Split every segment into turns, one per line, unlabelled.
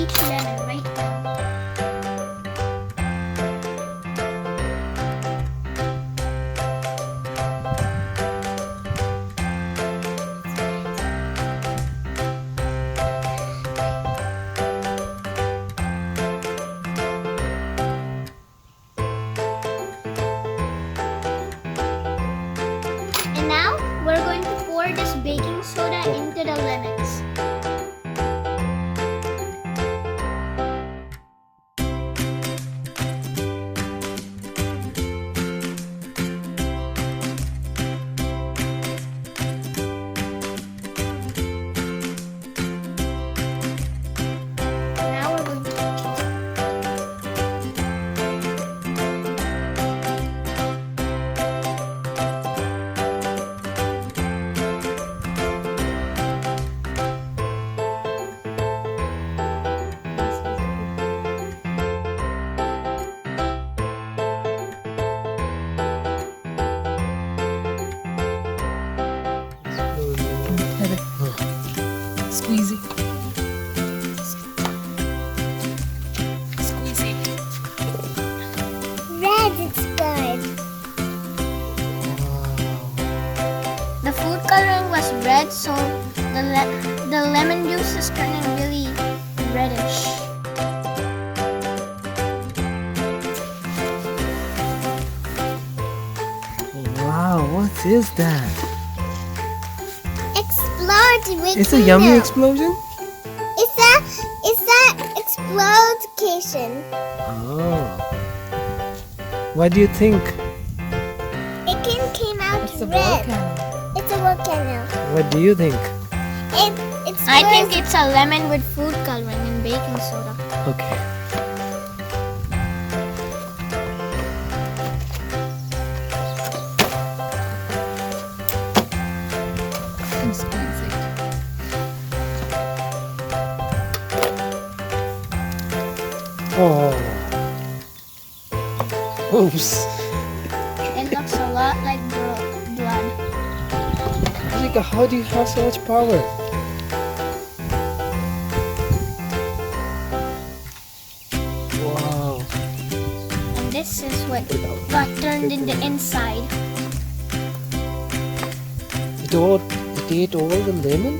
each lemon right now. And now we're going to pour this baking soda into the lemons. Now we're going to
Squeeze it. Squeeze it.
red, it's good. The food coloring was red, so the lemon juice is turning really reddish.
Wow, what is that?
Explode with
It's a yummy explosion?
It's a explosion.
Oh. What do you think?
It came out
It's a
red.
volcano.
It's a volcano.
What do you think?
I think it's a lemon with food coloring and baking soda.
Okay.
And squeeze it.
Oh. Oops.
It looks a lot like blood.
Aashwika, how do you have so much power? Wow.
And this is what got turned in the inside.
It ate all the lemon?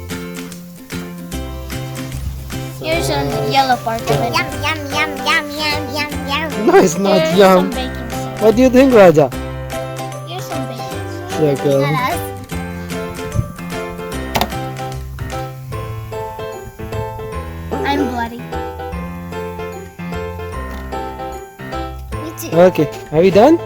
Here's a yellow part of it. Yum, yum, yum, yum, yum, yum, yum.
No, it's not
Here's
yum.
some baking soda.
What do you think, Raja?
Here's some baking soda.
Circle.
Not us. I'm bloody. Me too.
Okay, are we done?